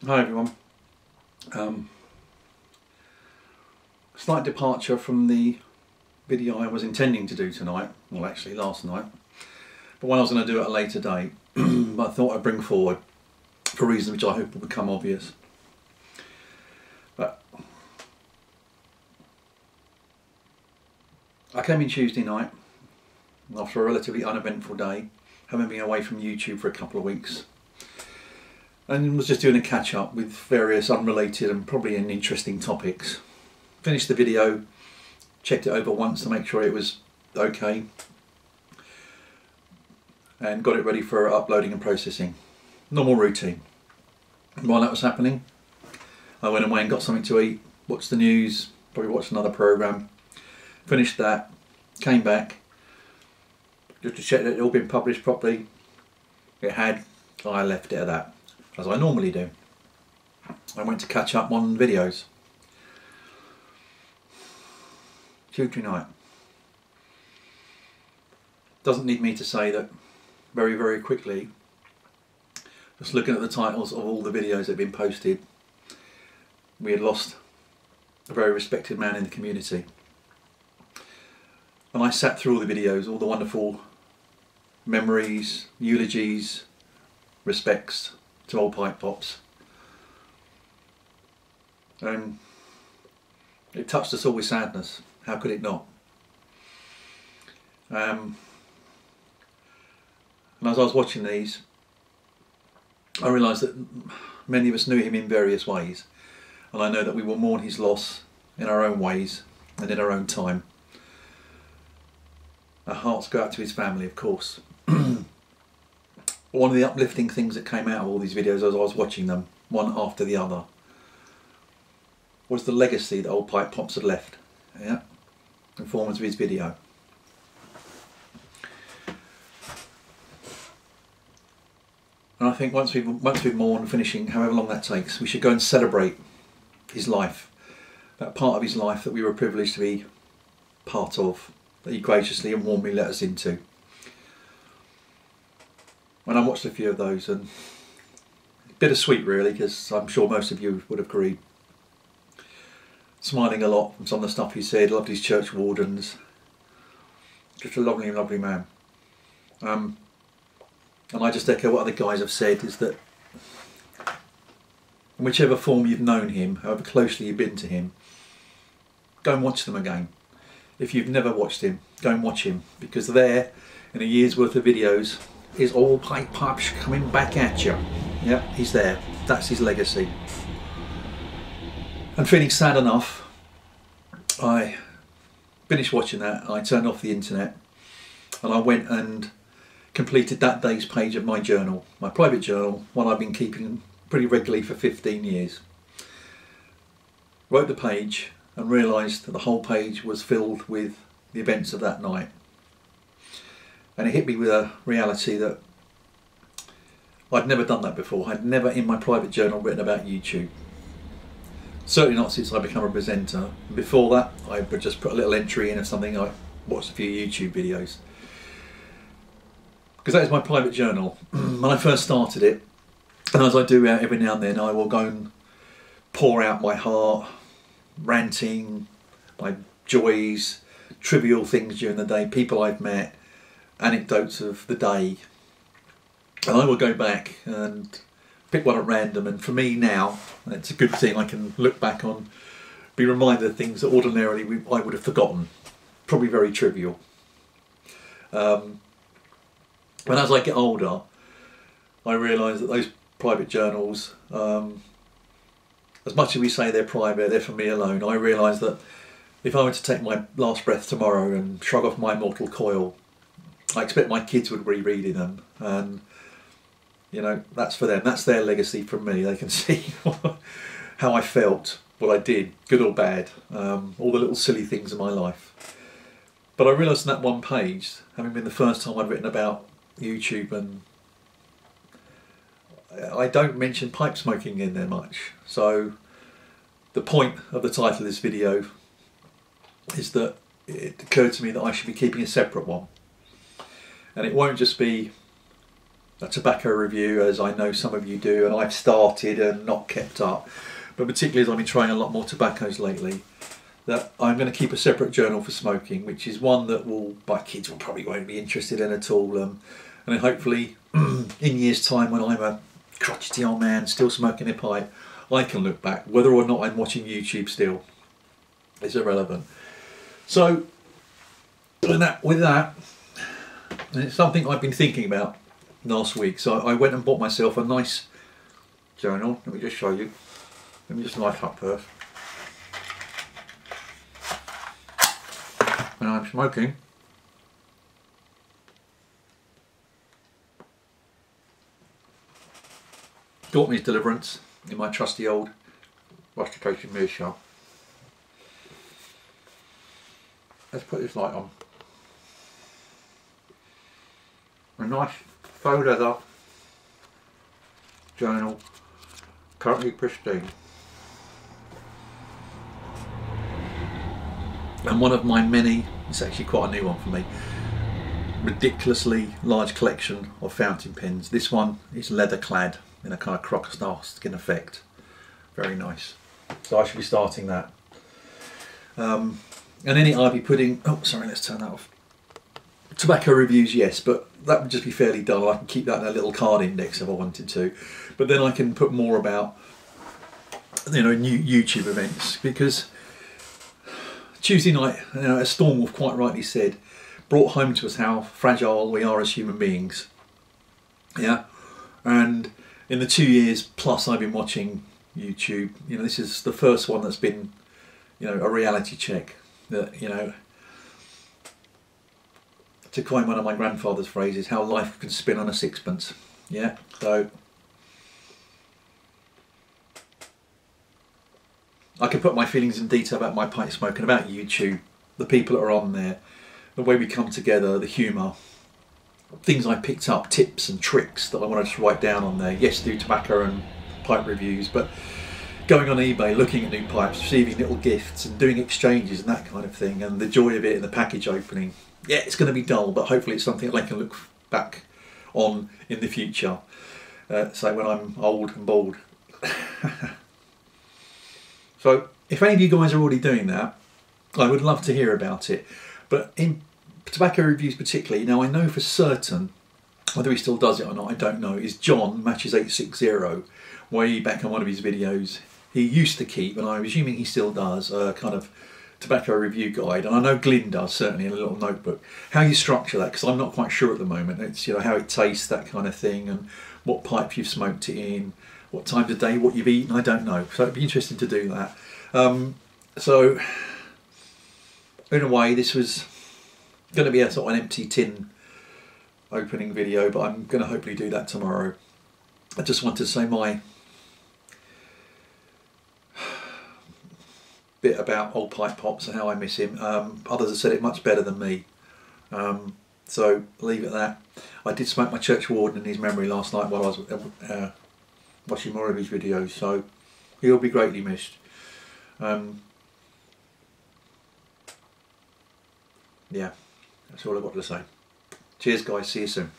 Hi everyone. Slight departure from the video I was intending to do tonight, well actually last night, but one I was going to do at a later date, but I thought I'd bring forward for reasons which I hope will become obvious. But I came in Tuesday night after a relatively uneventful day, having been away from YouTube for a couple of weeks, and was just doing a catch up with various unrelated and probably interesting topics. Finished the video, checked it over once to make sure it was okay, and got it ready for uploading and processing. Normal routine. And while that was happening, I went away and got something to eat, watched the news, probably watched another programme, finished that, came back just to check that it had all been published properly. It had. I left it at that, as I normally do. I went to catch up on videos. Tuesday night. Doesn't need me to say that very quickly, just looking at the titles of all the videos that have been posted, we had lost a very respected man in the community. And I sat through all the videos, all the wonderful memories, eulogies, respects to OldPipePops, and it touched us all with sadness. How could it not? And as I was watching these, I realised that many of us knew him in various ways, and I know that we will mourn his loss in our own ways and in our own time. Our hearts go out to his family, of course. One of the uplifting things that came out of all these videos as I was watching them, one after the other, was the legacy that OldPipePops had left, yeah, in form of his video. And I think once we've mourned, finishing however long that takes, we should go and celebrate his life, that part of his life that we were privileged to be part of, that he graciously and warmly let us into. And I watched a few of those, and bittersweet really, because I'm sure most of you would have agreed. Smiling a lot from some of the stuff he said, loved his church wardens. Just a lovely man. And I just echo what other guys have said, is that in whichever form you've known him, however closely you've been to him, go and watch them again. If you've never watched him, go and watch him, because there, in a year's worth of videos, is OldPipePops coming back at you. Yep, he's there. That's his legacy. And feeling sad enough, I finished watching that, I turned off the internet, and I went and completed that day's page of my journal, my private journal, one I've been keeping pretty regularly for 15 years. Wrote the page and realised that the whole page was filled with the events of that night. And it hit me with a reality that I'd never done that before. I'd never in my private journal written about YouTube. Certainly not since I became a presenter. Before that, I would just put a little entry in of something. I watched a few YouTube videos, because that is my private journal. When I first started it, and as I do every now and then, I will go and pour out my heart, ranting, my joys, trivial things during the day, people I've met, anecdotes of the day, and I will go back and pick one at random. And for me now, it's a good thing. I can look back on, be reminded of things that ordinarily I would have forgotten, probably very trivial. But as I get older, I realise that those private journals, as much as we say they're private, they're for me alone. I realise that if I were to take my last breath tomorrow and shrug off my mortal coil, I expect my kids would be reading them, and you know, that's for them. That's their legacy from me. They can see how I felt, what I did, good or bad, all the little silly things in my life. But I realised in that one page, having been the first time I'd written about YouTube, and I don't mention pipe smoking in there much. So the point of the title of this video is that it occurred to me that I should be keeping a separate one. And it won't just be a tobacco review, as I know some of you do, and I've started and not kept up, but particularly as I've been trying a lot more tobaccos lately, that I'm going to keep a separate journal for smoking, which is one that my kids will probably won't be interested in at all, and then hopefully in years' time, when I'm a crotchety old man still smoking a pipe, I can look back, whether or not I'm watching YouTube still. It's irrelevant. So with that, and it's something I've been thinking about last week. So I went and bought myself a nice journal. Let me just show you. Let me just light up first. And I'm smoking Dortmund's Deliverance in my trusty old rustication meerschaum. Let's put this light on. A nice faux leather journal, currently pristine. And one of my many, it's actually quite a new one for me, ridiculously large collection of fountain pens. This one is leather clad in a kind of crocodile skin effect. Very nice. So I should be starting that. And in it I'll be putting, oh sorry, let's turn that off. Tobacco reviews, yes, but that would just be fairly dull. I can keep that in a little card index if I wanted to. But then I can put more about, you know, new YouTube events, because Tuesday night, you know, as Stormwolf quite rightly said, brought home to us how fragile we are as human beings. Yeah, and in the 2 years plus I've been watching YouTube, you know, this is the first one that's been, you know, a reality check. That, you know, to coin one of my grandfather's phrases, how life can spin on a sixpence. Yeah, so I can put my feelings in detail about my pipe smoking, about YouTube, the people that are on there, the way we come together, the humour, things I picked up, tips and tricks that I wanted to write down on there. Yes, do tobacco and pipe reviews, but going on eBay, looking at new pipes, receiving little gifts and doing exchanges and that kind of thing, and the joy of it in the package opening. Yeah, it's going to be dull, but hopefully it's something that I can look back on in the future, say when I'm old and bald. So if any of you guys are already doing that, I would love to hear about it. But in tobacco reviews particularly, now I know for certain, whether he still does it or not, I don't know, is John Matches 860, way back on one of his videos. He used to keep, and I'm assuming he still does, a kind of tobacco review guide, and I know Glyn does certainly in a little notebook. How you structure that, because I'm not quite sure at the moment. It's, you know, how it tastes, that kind of thing, and what pipe you've smoked it in, what times of day, what you've eaten, I don't know. So it'd be interesting to do that. So in a way, this was going to be a sort of an empty tin opening video, but I'm going to hopefully do that tomorrow. I just wanted to say my bit about OldPipePops and how I miss him. Others have said it much better than me, so leave it at that. I did smoke my church warden in his memory last night while I was watching more of his videos, so he'll be greatly missed. Yeah, that's all I've got to say. Cheers guys, see you soon.